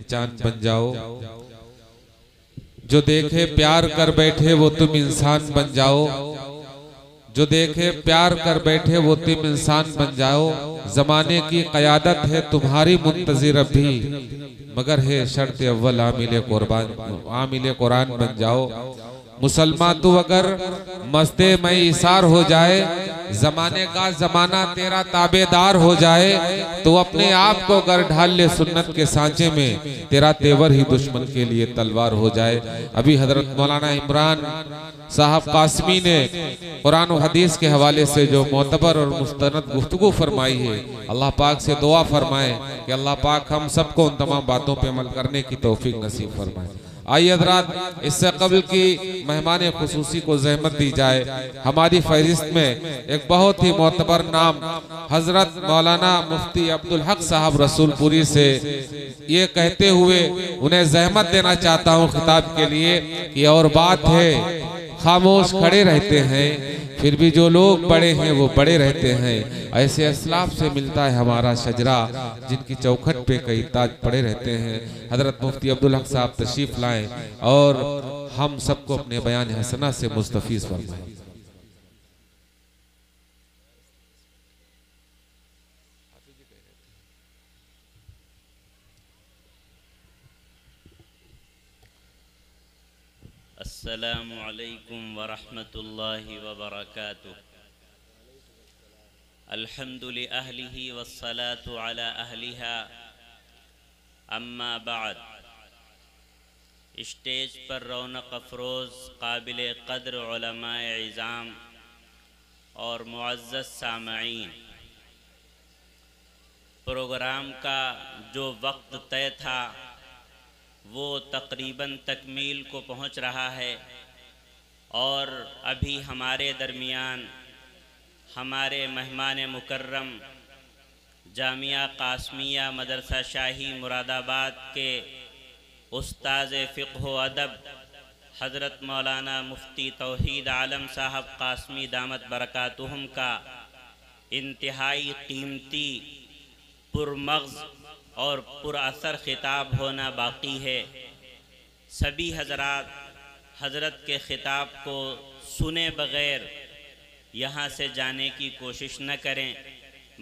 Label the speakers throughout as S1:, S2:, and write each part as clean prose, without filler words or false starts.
S1: चांद बन जाओ, जो देखे प्यार कर बैठे वो तुम इंसान बन जाओ, जो देखे प्यार कर बैठे वो तुम इंसान बन जाओ। जमाने की क़यादत है तुम्हारी मुंतज़िर अब भी, मगर है शर्त अव्वल आमिले कुरान बन जाओ। मुसलमान तू अगर मस्ते में इसार हो जाए, जमाने का जमाना तेरा ताबेदार हो जाए, तो अपने आप को अगर ढाल ले सुन्नत के सांचे में, तेरा तेवर ही दुश्मन के लिए तलवार हो जाए। अभी हजरत मौलाना इमरान साहब कासमी ने कुरान और हदीस के हवाले से जो मोतबर और मुस्तनद गुफ्तगू फरमाई है, अल्लाह पाक से दुआ फरमाए कि अल्लाह पाक हम सबको उन तमाम बातों पे अमल करने की तौफीक नसीब फरमाए। आइए हज़रात, इससे कबल की मेहमान खुसूसी को जहमत दी जाए। हमारी फहरिस्त में एक बहुत ही मोतबर नाम हजरत मौलाना मुफ्ती अब्दुल हक साहब रसूलपुरी से ये कहते हुए उन्हें जहमत देना चाहता हूँ खिताब के लिए कि और बात है, खामोश खड़े रहते हैं फिर भी जो लोग बड़े हैं वो बड़े रहते हैं। ऐसे असलाफ से मिलता है हमारा शजरा, जिनकी चौखट पे कई ताज पड़े रहते हैं। हजरत मुफ्ती अब्दुल हक साहब तशरीफ लाएं और हम सबको अपने बयान हसना से मुस्तफीज फरमाएं।
S2: अस्सलामु अलैकुम वरहमतुल्लाहि वबरकातुह। अल्हम्दुलिल्लाहि अहलिही वस्सलातु अला अहलिहा, अम्मा बाद। स्टेज पर रौनक अफरोज़ काबिल क़द्र उलमाए इज़ाम और मुअज़्ज़ज़ सामईन, प्रोग्राम का जो वक्त तय था वो तकरीबन तकमील को पहुंच रहा है और अभी हमारे दरमियान हमारे मेहमान मुकर्रम जामिया कासमिया मदरसा शाही मुरादाबाद के उस्ताज़ फ़िक़्ह व अदब हज़रत मौलाना मुफ्ती तौहीद आलम साहब कासमी दामत बरकातुहुम का इंतहाई कीमती पुरमग़ज़ और पुरअसर ख़िताब होना बाकी है। सभी हज़रात हज़रत के ख़िताब को सुने बग़ैर यहाँ से जाने की कोशिश न करें।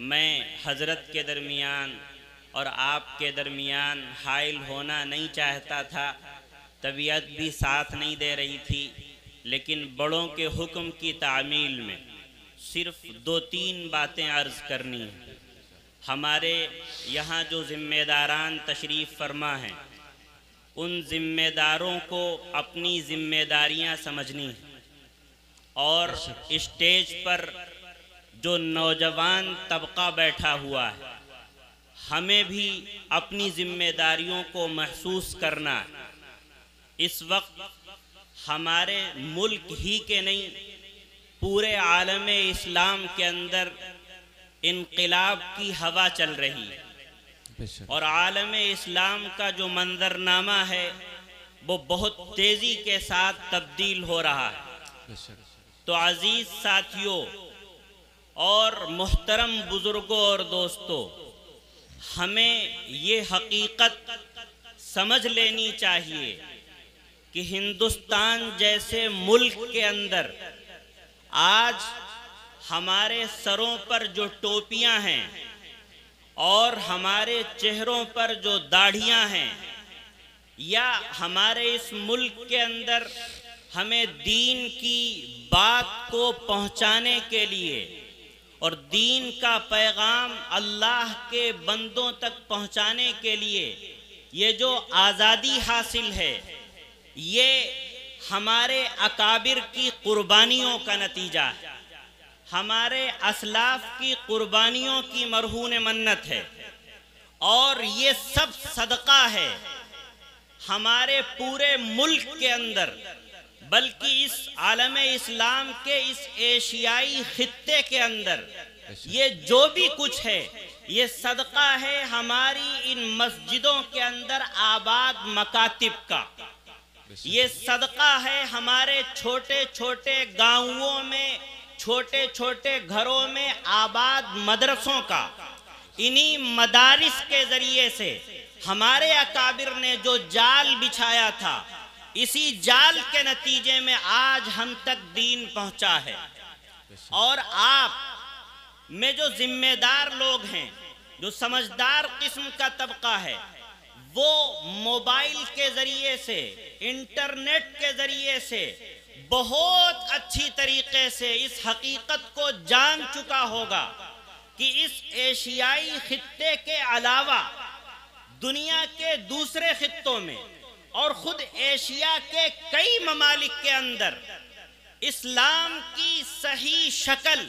S2: मैं हज़रत के दरमियान और आपके दरमियान हाइल होना नहीं चाहता था, तबीयत भी साथ नहीं दे रही थी, लेकिन बड़ों के हुक्म की तामील में सिर्फ़ 2-3 बातें अर्ज़ करनी हैं। हमारे यहाँ जो ज़िम्मेदारान तशरीफ़ फरमा हैं, उन ज़िम्मेदारों को अपनी ज़िम्मेदारियाँ समझनी हैं और स्टेज पर जो नौजवान तबका बैठा हुआ है, हमें भी अपनी ज़िम्मेदारियों को महसूस करना है। इस वक्त हमारे मुल्क ही के नहीं, पूरे आलम इस्लाम के अंदर इनक़िलाब की हवा चल रही है और आलम इस्लाम का जो मंजरनामा है वो बहुत तेज़ी के साथ तब्दील हो रहा है। तो अजीज़ साथियों और मुहतरम बुज़ुर्गों और दोस्तों, हमें ये हकीकत समझ लेनी चाहिए कि हिंदुस्तान जैसे मुल्क के अंदर आज हमारे सरों पर जो टोपियां हैं और हमारे चेहरों पर जो दाढ़ियां हैं, या हमारे इस मुल्क के अंदर हमें दीन की बात को पहुंचाने के लिए और दीन का पैगाम अल्लाह के बंदों तक पहुंचाने के लिए ये जो आज़ादी हासिल है, ये हमारे अकाबिर की कुर्बानियों का नतीजा है, हमारे असलाफ की कुर्बानियों की मरहून मन्नत है और ये सब सदका है हमारे पूरे मुल्क के अंदर, बल्कि इस आलम इस्लाम के इस एशियाई खित्ते के अंदर ये जो भी कुछ है ये सदका है हमारी इन मस्जिदों के अंदर आबाद मकातिब का। ये सदका है हमारे छोटे छोटे गाँवों में, छोटे छोटे घरों में आबाद मदरसों का। इन्हीं मदारिस के ज़रिए से हमारे अकाबिर ने जो जाल बिछाया था, इसी जाल के नतीजे में आज हम तक दीन पहुंचा है। और आप में जो जिम्मेदार लोग हैं, जो समझदार किस्म का तबका है, वो मोबाइल के जरिए से, इंटरनेट के जरिए से बहुत अच्छी तरीके से इस हकीकत को जान चुका होगा कि इस एशियाई खित्ते के अलावा दुनिया के दूसरे खित्तों में और खुद एशिया के कई ममालिक के अंदर इस्लाम की सही शक्ल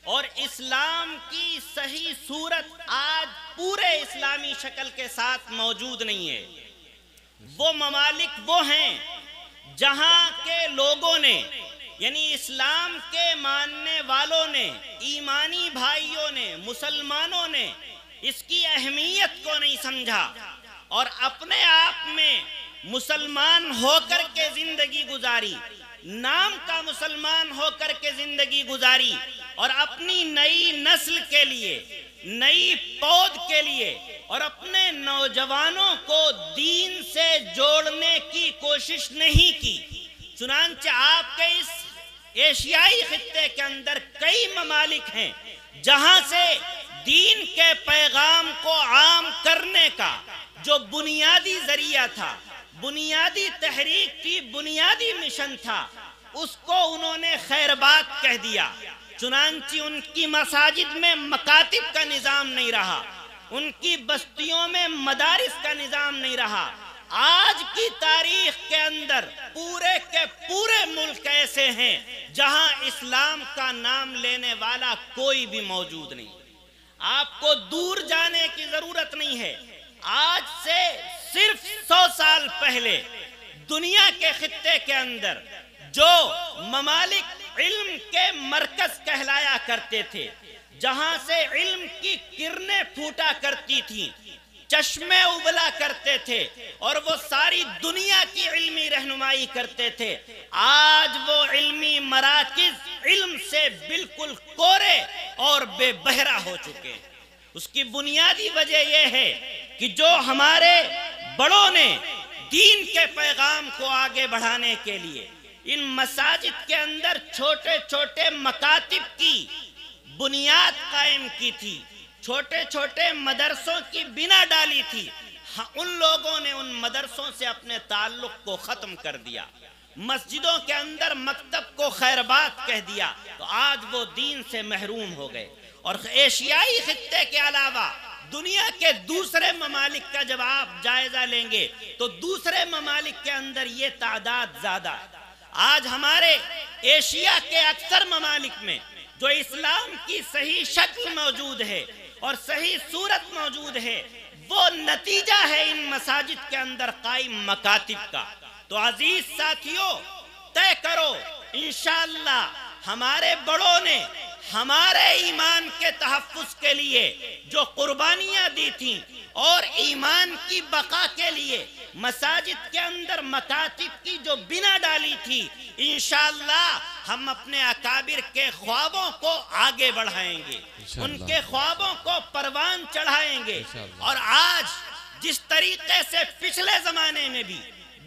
S2: और इस्लाम की सही सूरत आज पूरे इस्लामी शक्ल के साथ मौजूद नहीं है। वो ममालिक वो हैं जहां के लोगों ने, यानी इस्लाम के मानने वालों ने, ईमानी भाइयों ने, मुसलमानों ने इसकी अहमियत को नहीं समझा और अपने आप में मुसलमान होकर के जिंदगी गुजारी, नाम का मुसलमान होकर के जिंदगी गुजारी और अपनी नई नस्ल के लिए, नई पौध के लिए और अपने नौजवानों को दीन से जोड़ने की कोशिश नहीं की। चुनांचे आपके इस एशियाई खित्ते के अंदर कई ममालिक हैं जहां से दीन के पैगाम को आम करने का जो बुनियादी जरिया था, बुनियादी तहरीक थी, बुनियादी मिशन था, उसको उन्होंने खैरबात कह दिया। चुनांची उनकी मसाजिद में मकातिब का निजाम नहीं रहा, उनकी बस्तियों में मदारिस का निजाम नहीं रहा। आज की तारीख के अंदर पूरे के पूरे मुल्क ऐसे हैं जहां इस्लाम का नाम लेने वाला कोई भी मौजूद नहीं। आपको दूर जाने की जरूरत नहीं है। आज से सिर्फ 100 साल पहले दुनिया के खित्ते के अंदर जो ममालिक इल्म के मरकज कहलाया करते थे, जहां से इल्म की किरणें फूटा करती थी, चश्मे उबला करते थे और वो सारी दुनिया की इल्मी रहनुमाई करते थे, आज वो इल्मी मराकिज इल्म से बिल्कुल कोरे और बेबहरा हो चुके हैं। उसकी बुनियादी वजह यह है कि जो हमारे बड़ों ने दीन के पैगाम को आगे बढ़ाने के लिए इन मसाजिद के अंदर छोटे छोटे मकातिब की बुनियाद कायम की थी, छोटे छोटे मदरसों की बिना डाली थी, उन लोगों ने उन मदरसों से अपने ताल्लुक को खत्म कर दिया, मस्जिदों के अंदर मकतब को खैरबात कह दिया, तो आज वो दीन से महरूम हो गए। और एशियाई खित्ते के अलावा दुनिया के दूसरे ममालिक का जब आप जायजा लेंगे तो दूसरे ममालिक के अंदर ये तादाद ज्यादा है। आज हमारे एशिया के अक्सर ममालिक में जो इस्लाम की सही शक्ल मौजूद है और सही सूरत मौजूद है, वो नतीजा है इन मसाजिद के अंदर कायम मकातिब का। तो अजीज साथियों, तय करो इंशाअल्लाह हमारे बड़ों ने हमारे ईमान के तहफ्फुज के लिए जो कुर्बानियां दी थी और ईमान की बका के लिए मसाजिद के अंदर मकातिब की जो बिना डाली थी, इंशाअल्लाह हम अपने अकाबिर के ख्वाबों को आगे बढ़ाएंगे, उनके ख्वाबों को परवान चढ़ाएंगे। और आज जिस तरीके से पिछले जमाने में भी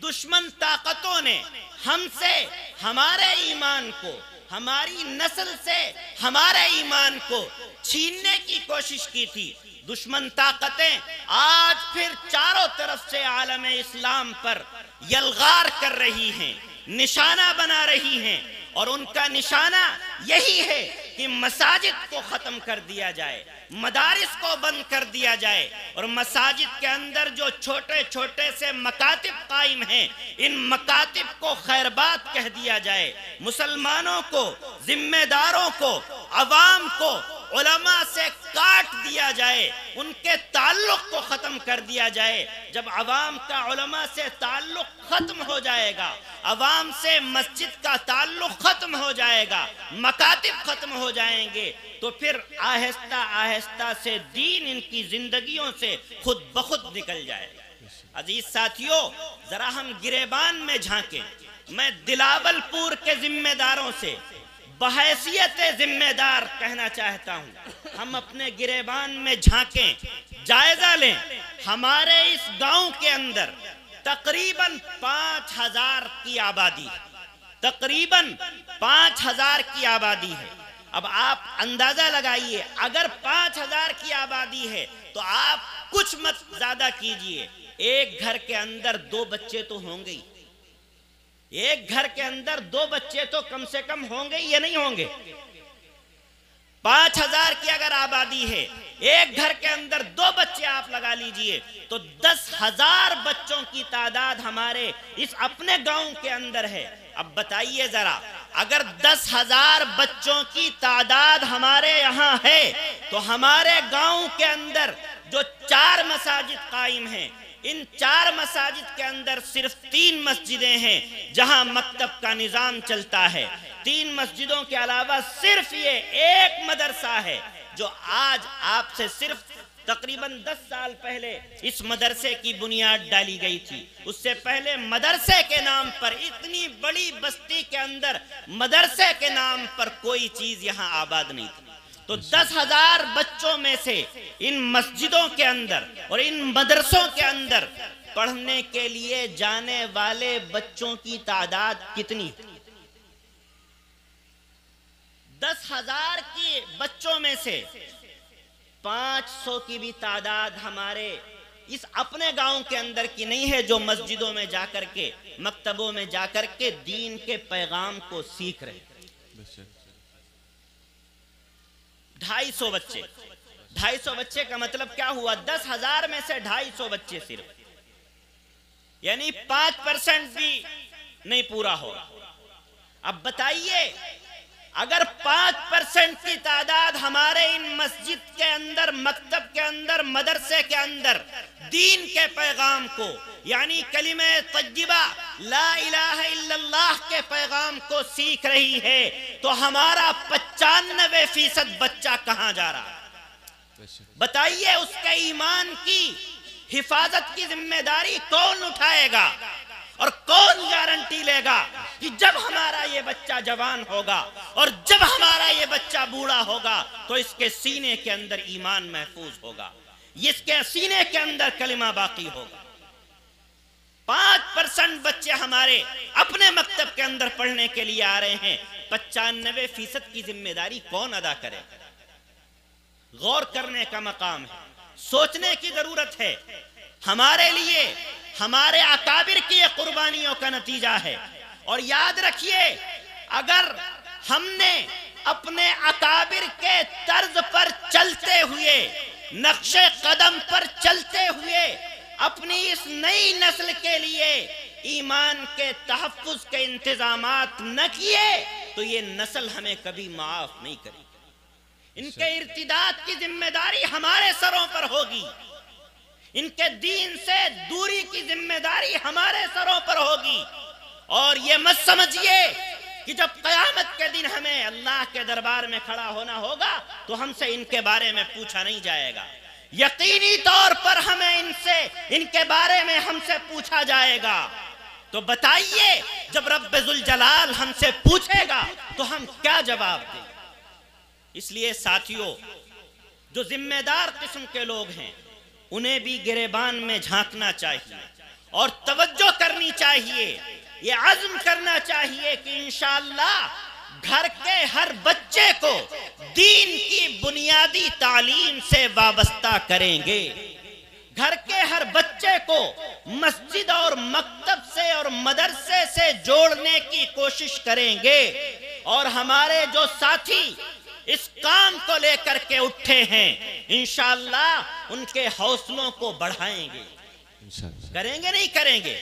S2: दुश्मन ताकतों ने हमसे हमारे ईमान को, हमारी नस्ल से हमारे ईमान को छीनने की कोशिश की थी, दुश्मन ताकतें आज फिर चारों तरफ से आलम इस्लाम पर यलगार कर रही हैं, निशाना बना रही हैं। और उनका निशाना यही है कि मसाजिद को खत्म कर दिया जाए, मदारिस को बंद कर दिया जाए और मसाजिद के अंदर जो छोटे छोटे से मकातिब कायम हैं, इन मकातिब को खैरबात कह दिया जाए। मुसलमानों को, जिम्मेदारों को, अवाम को उलमा से काट दिया जाए, उनके ताल्लुक को खत्म कर दिया जाए। जब अवाम का उलमा से ताल्लुक खत्म हो जाएगा, अवाम से मस्जिद का ताल्लुक खत्म हो जाएगा, मकातिब खत्म हो जाएंगे, तो फिर आहिस्ता आहिस्ता से दीन इनकी जिंदगियों से खुद ब खुद निकल जाएगा। अजीज साथियों, जरा हम गिरेबान में झांकें। मैं दिलावलपुर के जिम्मेदारों से बहैसियत जिम्मेदार कहना चाहता हूं, हम अपने गिरेबान में झांकें, जायजा लें हमारे इस गांव के अंदर तकरीबन 5000 की आबादी, तकरीबन 5000 की आबादी है। अब आप अंदाजा लगाइए, अगर 5000 की आबादी है तो आप कुछ मत ज्यादा कीजिए, एक घर के अंदर 2 बच्चे तो होंगे ही। एक घर के अंदर 2 बच्चे तो कम से कम होंगे या नहीं होंगे? 5000 की अगर आबादी है, एक घर के अंदर 2 बच्चे आप लगा लीजिए तो 10,000 बच्चों की तादाद हमारे इस अपने गांव के अंदर है। अब बताइए जरा, अगर 10,000 बच्चों की तादाद हमारे यहाँ है तो हमारे गांव के अंदर जो 4 मसाजिद कायम हैं, इन 4 मसाजिद के अंदर सिर्फ 3 मस्जिदें हैं जहां मकतब का निजाम चलता है। 3 मस्जिदों के अलावा सिर्फ ये एक मदरसा है जो आज आपसे सिर्फ तकरीबन 10 साल पहले इस मदरसे की बुनियाद डाली गई थी। उससे पहले मदरसे के नाम पर, इतनी बड़ी बस्ती के अंदर मदरसे के नाम पर कोई चीज यहाँ आबाद नहीं थी। तो 10,000 बच्चों में से इन मस्जिदों के अंदर और इन मदरसों के अंदर पढ़ने के लिए जाने वाले बच्चों की तादाद कितनी? 10,000 के बच्चों में से 500 की भी तादाद हमारे इस अपने गांव के अंदर की नहीं है जो मस्जिदों में जाकर के, मकतबों में जाकर के दीन के पैगाम को सीख रहे। 250 बच्चे, 250 बच्चे का मतलब क्या हुआ? 10,000 में से 250 बच्चे सिर्फ, यानी 5% भी नहीं पूरा होगा। अब बताइए, अगर 5% की तादाद हमारे इन मस्जिद के अंदर, मकतब के अंदर, मदरसे के अंदर दीन के पैगाम को, यानी कलिमे तय्यबा ला इलाहा इल्लल्लाह के पैगाम को सीख रही है, तो हमारा 95% बच्चा कहां जा रहा है? बताइए, उसके ईमान की हिफाजत की जिम्मेदारी कौन उठाएगा और कौन गारंटी लेगा कि जब हमारा ये बच्चा जवान होगा और जब हमारा ये बच्चा बूढ़ा होगा तो इसके सीने के अंदर ईमान महफूज होगा, इसके सीने के अंदर कलिमा बाकी होगा। 5% बच्चे हमारे अपने मकतब के अंदर पढ़ने के लिए आ रहे हैं, 95% की जिम्मेदारी कौन अदा करे? गौर करने का मकाम है, सोचने की जरूरत है। हमारे लिए हमारे अकाबिर की ये कुर्बानियों का नतीजा है। और याद रखिए, अगर हमने अपने अकाबिर के तर्ज पर चलते हुए, नक्शे कदम पर चलते हुए अपनी इस नई नस्ल के लिए ईमान के तहफ्फुज के इंतजामात न किए तो ये नस्ल हमें कभी माफ नहीं करेगी। इनके इर्तिदाद की जिम्मेदारी हमारे सरों पर होगी, इनके दीन से दूरी की जिम्मेदारी हमारे सरों पर होगी। और ये मत समझिए कि जब क़यामत के दिन हमें अल्लाह के दरबार में खड़ा होना होगा तो हमसे इनके बारे में पूछा नहीं जाएगा। यकीनी तौर पर हमें इनके बारे में हमसे पूछा जाएगा। तो बताइए, जब रब्बे जुल जलाल हमसे पूछेगा तो हम क्या जवाब दें? इसलिए साथियों, जो जिम्मेदार किस्म के लोग हैं उन्हें भी गिरेबान में झांकना चाहिए और तवज्जो करनी चाहिए, ये अज़्म करना चाहिए कि इंशाअल्लाह घर के हर बच्चे को दीन की बुनियादी तालीम से वाबस्ता करेंगे, घर के हर बच्चे को मस्जिद और मकतब से और मदरसे से जोड़ने की कोशिश करेंगे। और हमारे जो साथी इस काम को लेकर के उठे हैं, इंशाअल्लाह उनके हौसलों को बढ़ाएंगे। करेंगे नहीं करेंगे?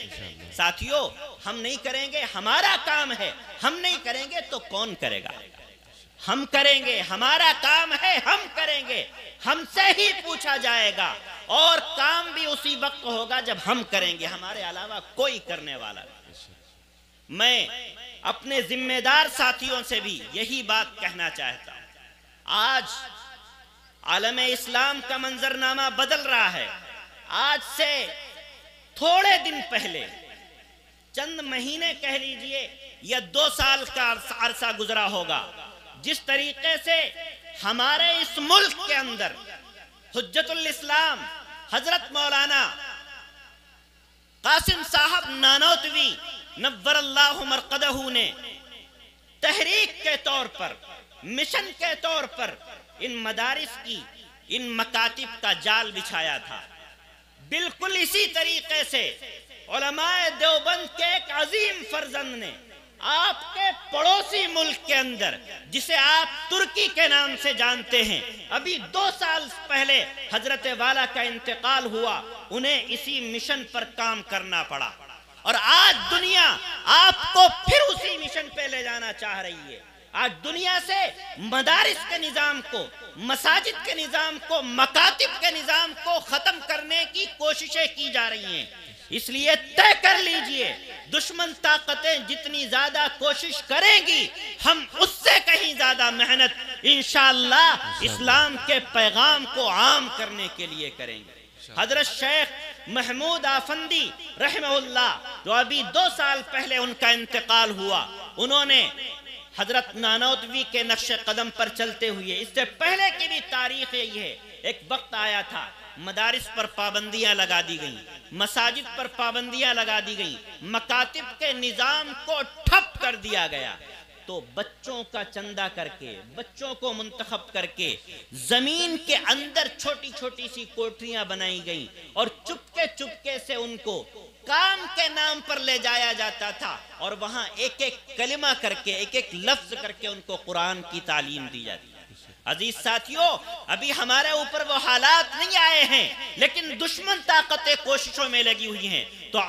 S2: साथियों, हम नहीं करेंगे, हमारा काम है। हम नहीं करेंगे तो कौन करेगा? हम करेंगे, हमारा काम है, हम करेंगे, हमसे ही पूछा जाएगा और काम भी उसी वक्त होगा जब हम करेंगे, हमारे अलावा कोई करने वाला नहीं। मैं अपने जिम्मेदार साथियों से भी यही बात कहना चाहता हूं। आज आलमे इस्लाम का मंजरनामा बदल रहा है। आज से थोड़े दिन पहले, चंद महीने कह लीजिए या 2 साल का अरसा गुजरा होगा, जिस तरीके से हमारे इस मुल्क के अंदर हुज्जतुल इस्लाम हजरत मौलाना कासिम साहब नानौतवी नव्वरल्लाहु मरकदहू ने तहरीक के तौर पर, मिशन के तौर पर इन मदारिस की, इन मकातिब का जाल बिछाया था। बिल्कुल इसी तरीके से उलमाए देवबंद के एक अजीम फर्जंद ने आपके पड़ोसी मुल्क के अंदर, जिसे आप तुर्की के नाम से जानते हैं, अभी 2 साल पहले हजरत वाला का इंतकाल हुआ, उन्हें इसी मिशन पर काम करना पड़ा और आज दुनिया आपको फिर उसी मिशन पे ले जाना चाह रही है। आज दुनिया से मदारिस के निजाम को, मसाजिद के निजाम को, मकातिब के निजाम को खत्म करने की कोशिशें की जा रही हैं। इसलिए तय कर लीजिए, दुश्मन ताकतें जितनी ज्यादा कोशिश करेंगी, हम उससे कहीं ज्यादा मेहनत इंशाअल्लाह इस्लाम के पैगाम को आम करने के लिए करेंगे। हजरत शेख महमूद आफंदी रहमहुल्लाह, जो अभी 2 साल पहले उनका इंतकाल हुआ, उन्होंने हजरत नानौतवी के नक्शे कदम पर चलते हुए, इससे पहले की भी तारीख यही है, एक वक्त आया था मदारिस पर पाबंदियां लगा दी गई, मसाजिद पर पाबंदियां लगा दी गई, मकातिब के निजाम को ठप कर दिया गया, तो बच्चों का चंदा करके, बच्चों को मुंतखब करके जमीन के अंदर छोटी छोटी सी कोठरियां बनाई गई और चुपके चुपके से उनको काम के नाम पर ले जाया जाता था और वहां एक एक कलिमा करके, एक एक लफ्ज करके उनको कुरान की तालीम दी जाती। अजीज साथियों, अभी हमारे ऊपर वो हालात नहीं आए हैं, लेकिन दुश्मन ताकतें कोशिशों में लगी हुई हैं। तो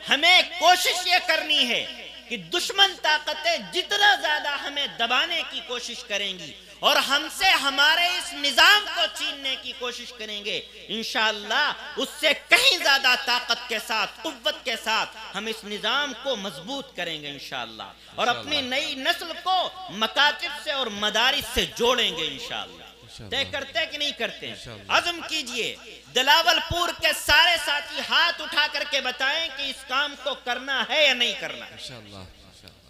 S2: हमें कोशिश ये करनी है कि दुश्मन ताकतें जितना ज्यादा हमें दबाने की कोशिश करेंगी और हमसे हमारे इस निजाम को छीनने की कोशिश करेंगे, इंशाअल्लाह उससे कहीं ज्यादा ताकत के साथ, कुव्वत के साथ हम इस निजाम को मजबूत करेंगे इंशाअल्लाह और अपनी नई नस्ल को मकातिब से और मदारिस से जोड़ेंगे इंशाअल्लाह। तय करते कि नहीं करते? अज़्म कीजिए। दिलावलपुर के सारे साथी हाथ उठा करके बताएं कि इस काम को करना है या नहीं करना?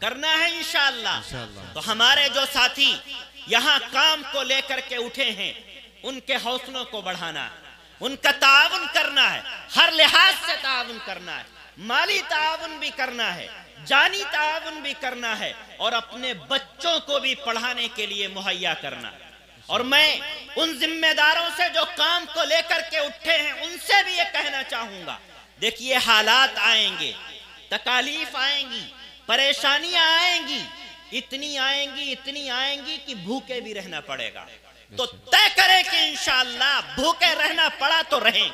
S2: करना है इंशाअल्लाह। तो हमारे जो साथी यहाँ काम को लेकर के उठे हैं, उनके हौसलों को बढ़ाना है, उनका ताउन करना है, हर लिहाज से ताउन करना है, माली ताउन भी करना है, जानी ताउन भी करना है और अपने बच्चों को भी पढ़ाने के लिए मुहैया करना है। और मैं उन जिम्मेदारों से जो काम को लेकर के उठे हैं, उनसे भी ये कहना चाहूंगा, देखिए हालात आएंगे, तकालीफ आएंगी, परेशानियां आएंगी, इतनी आएंगी कि भूखे भी रहना पड़ेगा। तो तय करें कि इंशाअल्लाह भूखे रहना पड़ा तो रहें,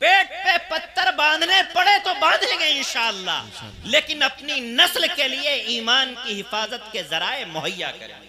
S2: पेट पे पत्थर बांधने पड़े तो बांधेंगे इंशाअल्लाह, लेकिन अपनी नस्ल के लिए ईमान की हिफाजत के जराए मुहैया करेंगे।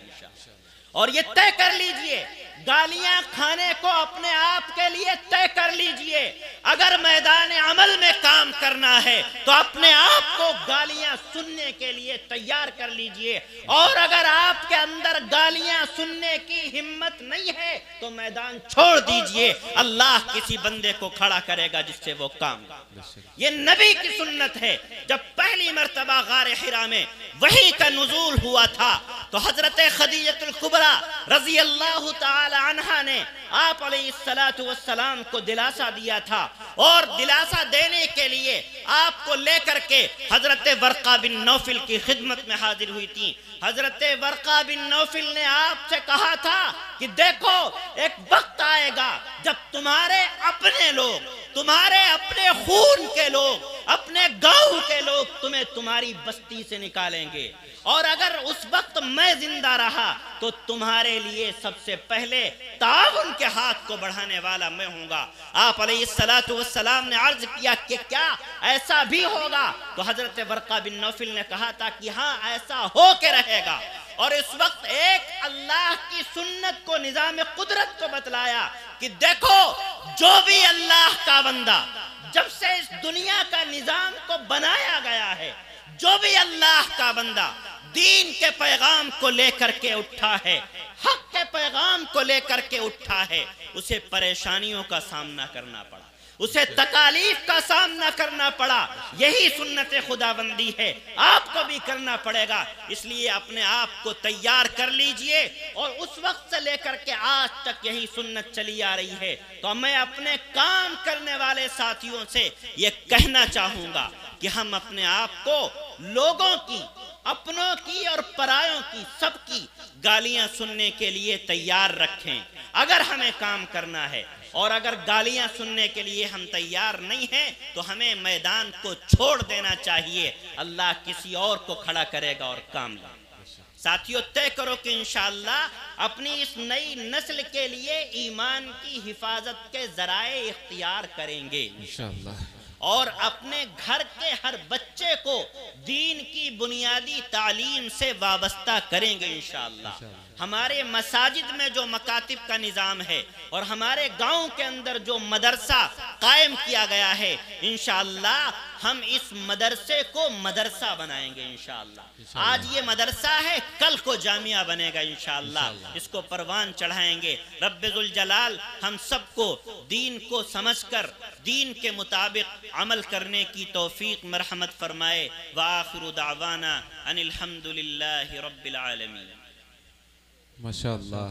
S2: और ये तय कर लीजिए, गालियां खाने को अपने आप के लिए तय कर लीजिए। अगर मैदान अमल में काम करना है तो अपने आप को गालियां सुनने के लिए तैयार कर लीजिए, और अगर आपके अंदर गालियां सुनने की हिम्मत नहीं है तो मैदान छोड़ दीजिए। अल्लाह किसी बंदे को खड़ा करेगा जिससे वो काम। ये नबी की सुन्नत है। जब पहली मर्तबा गारे हिरा में वही का नुज़ूल हुआ था तो हजरत खदीजतुल कुबरा रज़ी अल्लाह ताला अन्हा ने आप अलैहिस्सलातु वस्सलाम को दिलासा दिया था, और दिलासा देने के लिए आपको लेकर के हजरत वर्का बिन नौफिल की खिदमत में हाजिर हुई थी। हजरत वर्का बिन नौफिल ने आपसे कहा था कि देखो, एक वक्त आएगा जब तुम्हारे अपने लोग, तुम्हारे अपने खून के लोग, अपने गांव के लोग तुम्हें तुम्हारी बस्ती से निकालेंगे, और अगर उस वक्त मैं जिंदा रहा तो तुम्हारे लिए सबसे पहले ताउन के हाथ को बढ़ाने वाला मैं हूंगा। आप अलैहिस्सलातु वस्सलाम ने अर्ज किया कि क्या ऐसा भी होगा? तो हजरत वर्का बिन नौफिल ने कहा था कि हाँ, ऐसा हो के रहेगा। और इस वक्त एक अल्लाह की सुन्नत को, निजाम कुदरत को बतलाया कि देखो, जो भी अल्लाह का बंदा, जब से इस दुनिया का निजाम को बनाया गया है, जो भी अल्लाह का बंदा दीन के पैगाम को लेकर के उठा है, हक के पैगाम को लेकर के उठा है, उसे परेशानियों का सामना करना पड़ा, उसे तकालीफ का सामना करना पड़ा। यही सुन्नत खुदाबंदी है, आपको भी करना पड़ेगा। इसलिए अपने आप को तैयार कर लीजिए। और उस वक्त से लेकर के आज तक यही सुन्नत चली आ रही है। तो मैं अपने काम करने वाले साथियों से ये कहना चाहूंगा कि हम अपने आप को लोगों की, अपनों की और परायों की, सबकी गालियां सुनने के लिए तैयार रखें अगर हमें काम करना है। और अगर गालियां सुनने के लिए हम तैयार नहीं हैं तो हमें मैदान को छोड़ देना चाहिए। अल्लाह किसी और को खड़ा करेगा और काम ला। साथियों, तय करो कि इंशाअल्लाह अपनी इस नई नस्ल के लिए ईमान की हिफाजत के जराए इख्तियार करेंगे
S1: इंशाअल्लाह।
S2: और अपने घर के हर बच्चे को दीन की बुनियादी तालीम से वाबस्ता करेंगे इंशाअल्लाह। हमारे मसाजिद में जो मकातिब का निज़ाम है और हमारे गांव के अंदर जो मदरसा कायम किया गया है, इंशाअल्लाह हम इस मदरसे को मदरसा बनाएंगे इंशाअल्लाह। आज ये मदरसा है, कल को जामिया बनेगा इंशाअल्लाह। इसको परवान चढ़ाएंगे। रब्बुल जलाल हम सबको दीन को समझकर दीन के मुताबिक अमल करने की तौफीक मरहमत फरमाए। व आखिरु दावाना अनिल हम्दुलिल्लाहि रब्बिल आलमीन।
S1: माशाअल्लाह।